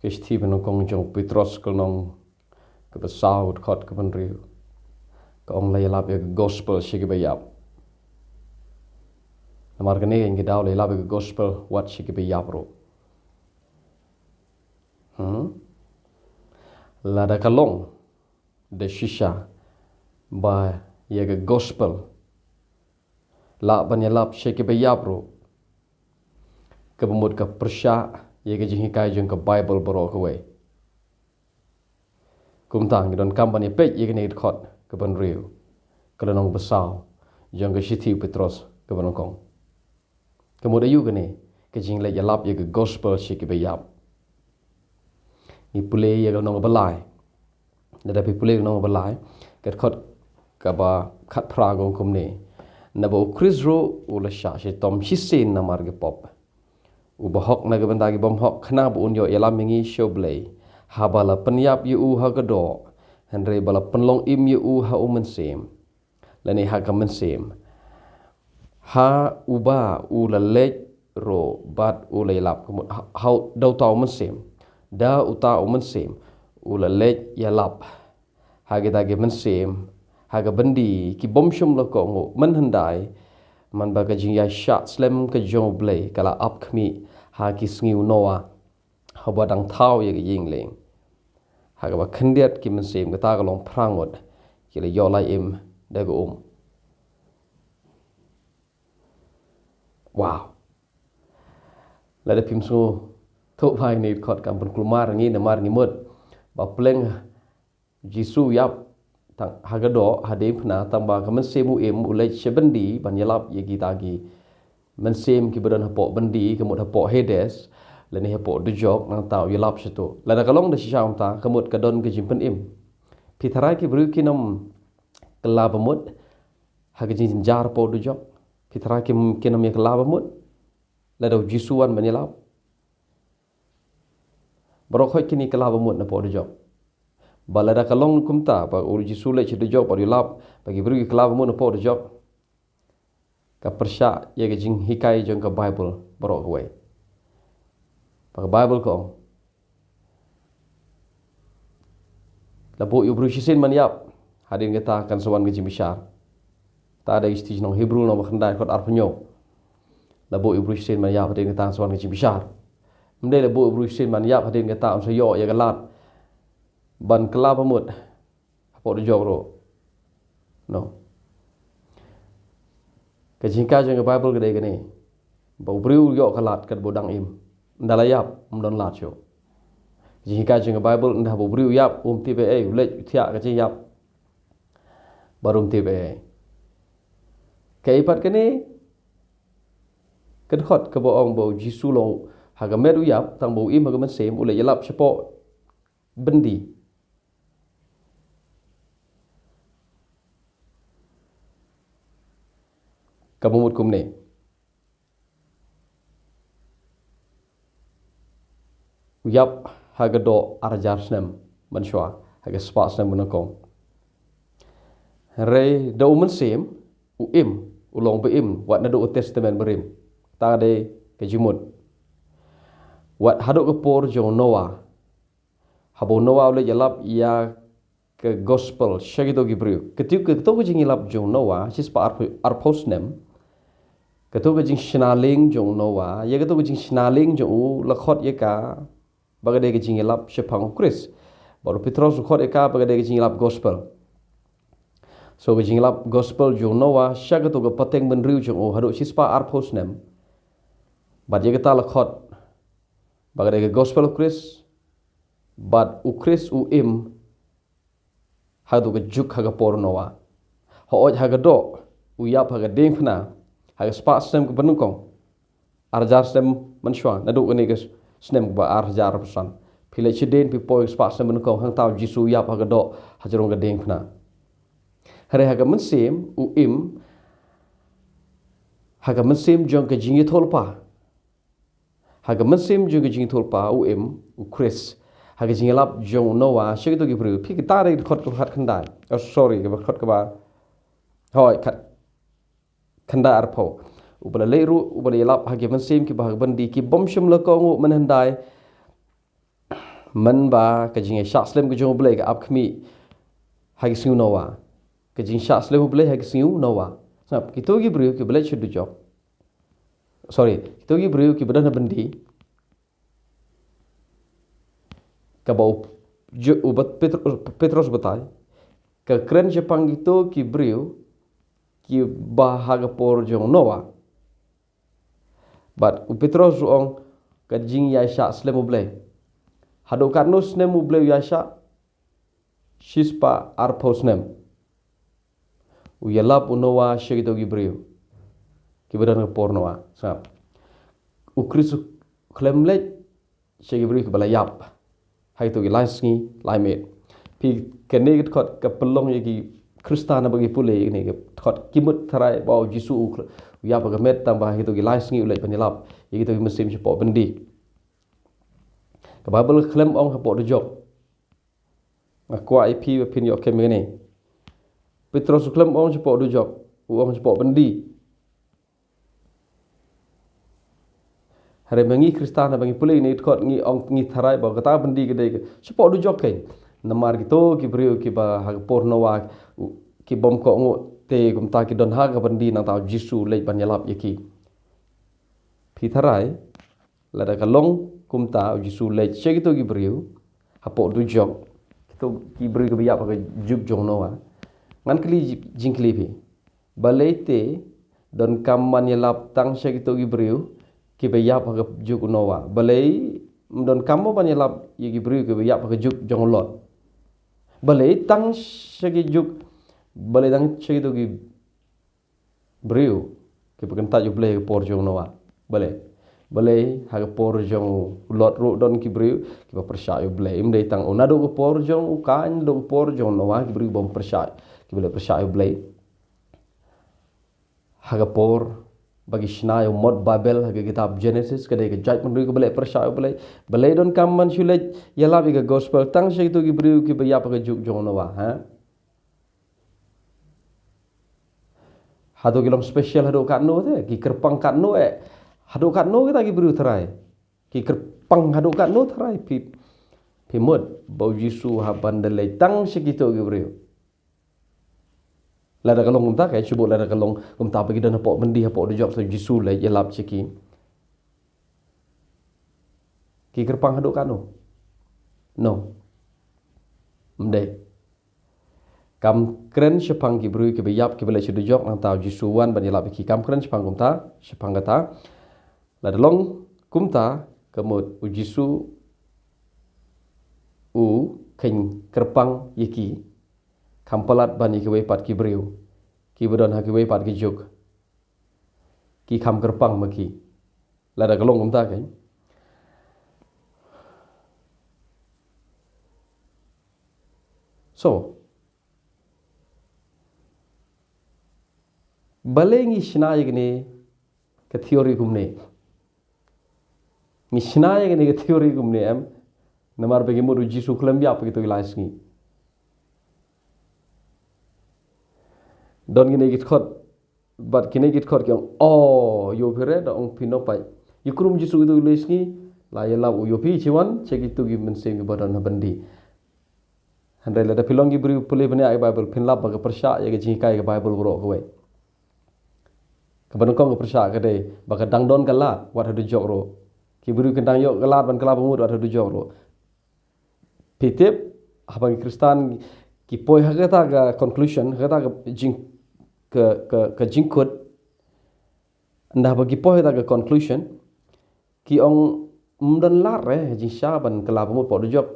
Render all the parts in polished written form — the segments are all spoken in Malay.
cái thi bên con trong Petros cái nông cái bờ sau khót cái bên riu cái ông lấy làm cái gospel sĩ cái bây giờ mà cái này cái đào lấy làm cái gospel what sĩ cái bây giờ bro là đã cái long để shisha ba ya cái gospel la ban lap sĩ cái bây giờ bro cái một cái persya ya cái gì cái jeng cái Bible bro cái way kum tang don company page ya cái này khót cái bên riu cái nông bờ sau jeng cái sĩ thi Petros cái bên con cái một ayu cái này cái jing lấy lap ya cái gospel sĩ cái bây giờ ni pulei ya nong balai da pi pulei nong balai kat khot ka ba khat phra gong kum ni na bo krisro ula sha she tom hisin na mar ge pop u ba hok na ge banda ge bom hok khna bu un yo elam mingi shoblei ha bala panyap yu u ha ga do henre bala panlong im yu u ha umen sem la ni ha ka men sem ha u ba u la lech ro bat u le lap ko ha dau taw men sem da uta umen sem ula lech ya lap hage ta ge men sem haga bandi ki bom shum lo ko ngo man handai man ba ka jing ya sha slem ka jong blay kala up khmi ha ki sngiu noa ha ba dang thau ye ge ying leng haga ba khandiat ki men sem ka ta ka long prangot ki le yo lai im da go wow la de pim so thô phai ni khot kam pun klumar ngi na mar ngi mot ba pleng jisu yap tang hagado hade phna tang ba kamen semu em ulai chebandi ban yalap ye gita gi men sem ki badan hapo bandi kemot hapo hedes leni hapo du jok nang taw yalap situ la da kalong da shisam ta kemot kadon ke jimpen im pitharai ki bru ki nom kelabamut hagajin jar po du jok pitharai ki kinom ye kelabamut la do jisuan ban yalap Barokhoy kini kelabamut na po du jok balada kalong kumta ba uji sule chi dejok ba dilap bagi beri kelab mun po dejok ka persya ye jing hikai jong ka Bible borok we pa Bible ko la bo yu bru sin man yap hadin kita kan sawan ke jimisar ta ada isti nong Hebrew no khandai khot arpanyo la bo yu bru sin man yap hadin kita sawan ke jimisar mde la bo yu bru sin man yap hadin kita on sayo ye galat ban kelab mut apa du jog ro no ke jingka jeng Bible ke gani bau briu yo kalat kat bodang im ndalayap mdon lat yo jingka jeng Bible ndah bau briu yap tibe ulej thia ke ji yap barum tibe ke ipat kene kat khot ke bo ong bau jisu lo haga meru yap tang bau im haga men sem ulej yalap sepo bendi kabumut kumne uyap haga do arjar snem manshwa haga spa snem munakong re do men sem uim ulong be im wat na do testament berim ta de ke jimut wat hado ke por jong noa habo noa le jalap ya ke gospel shagito gibriu ketiu ke to jing ilap jong noa sis pa arpos nem ketu ke jing shnaling jong noa ye ketu ke jing shnaling jong u lakhot ye ka bagade ke jing lap shepang Chris baru Petros khot ye ka bagade ke jing lap gospel so ke jing lap gospel jong noa shagetu ke pateng ben riu jong u hadu sispa arpos nem bad ye ta lakhot bagade ke gospel Chris bad u Chris u im hadu ke juk haga por noa ho oj haga do u yap haga ding phna haga spa stem ke benukong arjar stem manshwa nadu ini ke stem ba arjar pesan pile chiden pi poi spa stem benukong hang taw jisu yap haga do hajarong ke ding phna hare haga mensim u im haga mensim jong ke jingi tholpa haga mensim jong ke jingi tholpa u im u Chris haga jingi lap jong noa shigito gi bru pi ta re khot khat khandai sorry ke khot ka ba hoi khat khanda arpho ubala leiru ubala lap hage men sem ki bahag bandi ki bom shum la ko ngu men handai man ba ka jing sha slem ke jong blai ka ap khmi hai siu nowa ka jing sha slem blai hai siu nowa sap kito gi brio ki blai chu du jok sorry kito gi brio ki badan bandi ka bau ubat Petros batai ka kren Jepang itu ki brio ki bahaga por jong nowa but Petros ruang ka jing ya sha slem blai hado kanus nem blai ya sha shispa arpos nem uyalap unowa shegito gi brio ki badan por nowa sap ukrisu klemlet shegi brio ki balayap hai tu gi lasngi laimet pi kene git khot ka pelong yagi kristana bagi pule ni khot kimut tharai bau jisu ya ba met tambah itu gi lasngi ulai panilap yagi tu musim sepo bendi ka babel klem ong hapo do jok akwa ip pin yo kemene Petros klem ong sepo do jok ong sepo bendi hari mengi kristana bagi pule ni khot ngi ong ngi tharai ba kata bendi gede sepo do jok kai namar gitu ki brio ki ba ha pornowa ki bom ko ngo te kum ta ki don ha ga bendi nang ta jisu lei ban yalap yaki pi tharai la da kalong kum ta jisu lei che gitu ki brio hapo du jok to ki brio ki ya ba juk jong nowa ngan kli jingkli pi balei te don kam man yalap tang che gitu ki brio ki ba ya ba juk nowa balei don kam mo ban yalap yi brio ki ba ya ba juk jong lot balai tang segi juk balai tang segi tu ki brio ki bukan tak juble ke por jong noa balai ha por jong lot ro don ki brio ki ba persya yu blai im dei tang onado ke por jong kan do por jong noa ki brio bom persya ki bele persya yu blai ha por bagi shna yu mod babel ha kitab genesis kadai ke judgment ru ke bele persya yu balai don kam man shule yala bi ke gospel tang segi tu ki brio ki ba ya pa ke juk jong noa ha hado kilom special hado katno te ki kerpang katno hado katno kita ki brio tharai ki kerpang hado katno tharai pi mod bau jisu ha bandalai tang segi tu ki brio lada kalong kumta kai cuba lada kalong kumta pergi dan hapok bendi hapok do job so jisu lai yelap ceki ki kerpang haduk kanu no mdai kam kren sepang ki bru ki bayap ki bela chudu jok nang tau jisu wan ban yelap ki kam kren sepang kumta sepang kata lada long kumta kemut u jisu u ken kerpang yeki kampalat bani ki wepat ki brio ki bodon ha ki wepat ki juk ki kam kerpang maki lada kalong kumta kan so balengi shnai gni ke theory gumne ni shnai gni ke theory gumne am namar bagi modu jisu klam ya pagi to ilasngi don gini git khot bat kini git khot kyong oh yo phere da ong pino pai yukrum jisu itu lesni la yala u yo pi chiwan chegitu gi mensing badan bandi handai la da pilong gi bri pule bani ai bible pinlap ba persya ya gi kai ga bible ro ko we kaban kong ga persya ga dei ba ga dang don kala wat hadu jok ro ki bri kendang yok galat ban kala pemut wat hadu jok ro pitip habang kristan ki poi ha ga ta ga conclusion ga ta ga jing ke jingkut ndah bagi poh ta ke conclusion ki ong mdan lar jing syaban kelap mu pod jok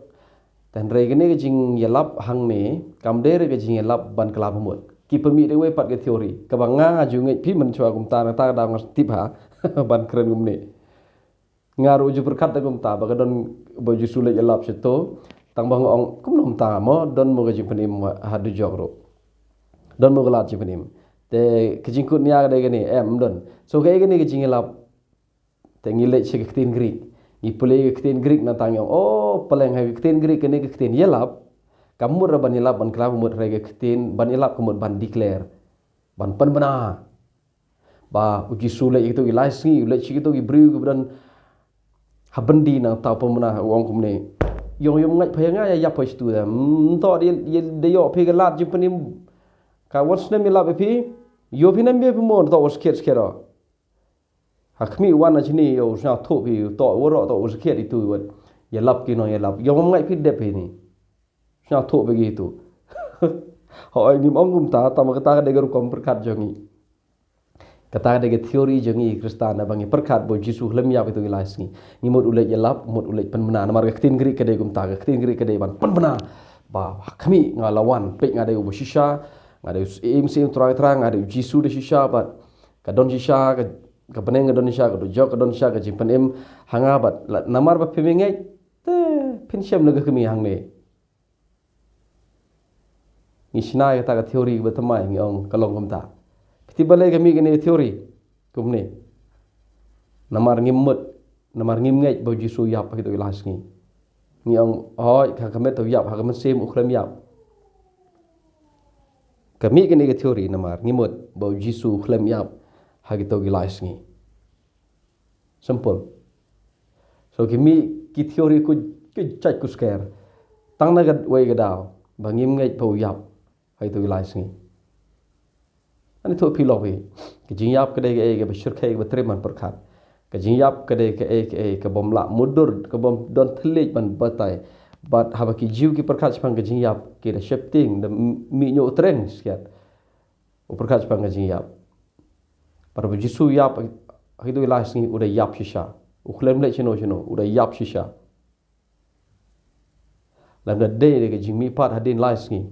dan re gene jing yelap hang ne kam dere ke jing yelap ban kelap mu ki pemi de we pat ke teori ka banga ju ngai pi men chwa kum ta da ngas tip ha ban keren gum ne ngaru ju berkat da gum ta ba don baju sule yelap seto tang bang ong kum nom ta mo don mo ke jing penim hadu jok ro don mo gelat jing penim te kejingkut niya kada gani don so kaya gani kejing elap te ngilek se ketin grik ni pule ketin grik na tang oh peleng hai ketin grik kene ketin yelap kamu ra ban yelap ban klap mut re ketin ban yelap kumut ban declare ban pen bana ba uji sule itu ilaisngi ulek chi itu bri kemudian habendi na tau pemana wong kumne Yong ngai phayanga ya yap pais tu da to de yo phe ga lat jimpani ka what's name la be yo phi nam be mo to was kids kero hakmi wan achni yo sna tho phi to wo to was kid itu wat ya lap ki no ya lap yong ngai phi de phi ni sna tho be gitu ho ni mong ta ma kata de gar kom perkat jongi kata de teori jongi kristana bangi perkat bo jisu hlem ya itu ilas ni mod ulej ya lap mod ulej pen bena mar ga tin gri kede gum ta ga tin gri kede ban pen bena ba kami ngalawan pe ngade u shisha ngade im sim terang ngade jisu de shisha bat ka don shisha ka peneng ka don shisha ka do jok ka don shisha ka jimpen im hanga bat namar ba pemenge te pinshem naga kami hang ne ni sina ka ta ka teori ba tamai ngi ong kalong kum ta piti balai kami kene teori kum ne namar ngimut namar ngimngai ba jisu yap ka do ilas ni ong hoi ka kamet to yap ha kamet sim ukhlem yap kami kene ke teori namar ngimut ba jisu ukhlem yap ha ki to gilais ngi simple so kami ki teori ku chat ku scare tang na ga wei ga daw ba ngim ngai ba yap ha to gilais ngi ani to pi lo wi ki jing yap kede ke ba shir khai ba treman perkhat ka jing yap kede ke ka bom la mudur ka bom don thlik ban batai bat haba ki jiu ki perkhat pang ka jing yap ki da shifting da mi nyo treng siat u perkhat pang ka jing yap par bu jisu yap hidu ilas ni udah yap shisha u khlem le chino udah yap shisha lam da de ke jing mi pat hadin lais ni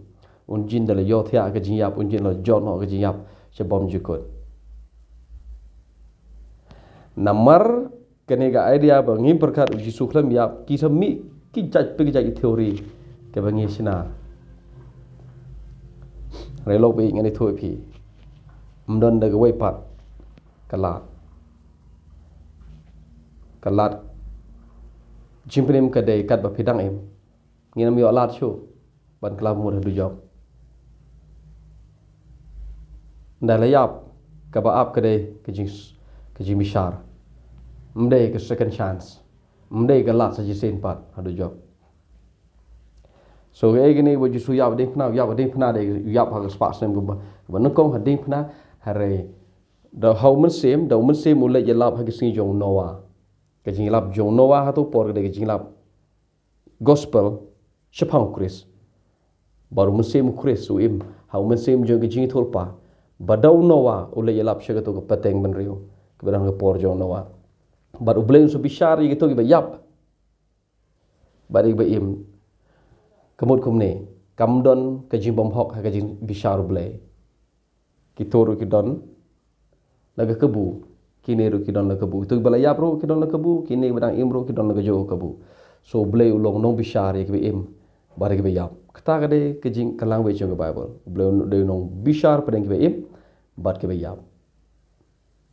un jin da le yo thya ka jing yap un jin lo jot no ka jing yap che bom jukut namar kene ga idea ba ngim perkat jisu khlem yap ki sami ki jaj pe jaj teori ke bangi sina relok be ngani thoi phi mdon da ga wei pat kalat jimprim ka dei kat ba phidang em nginam yo lat chu ban klam mu du job ndalayap ka ba ap ka dei ka jimi shar mdei ka second chance mdei ka lat sa jisen pat hadu job so e gini bo jisu yap ding phna de yap ha spas nem gum ba nokong hading phna hare da how mun sem ulai ya lap ha gising jong noa ka jing lap jong noa ha to por de jing lap gospel chapang chris baru mun sem chris u im how mun sem jong jing tholpa badau noa ulai ya lap shaga to ka pateng ban riu ka barang ka por jong noa bar u bleng so bishar yi to ba yap bari ba im kamut kumne kamdon ka jing bom hok ha ka jing bishar blay ki toru ki don laga kebu kini ru ki don la kebu tu bala yap ru ki don la kebu kini badang imru ki don la jo kebu so blay ulong nong bishar ye ki im bare ki yap kata kade ke jing kalang we jong bible blay de nong bishar padang ki im bat ki yap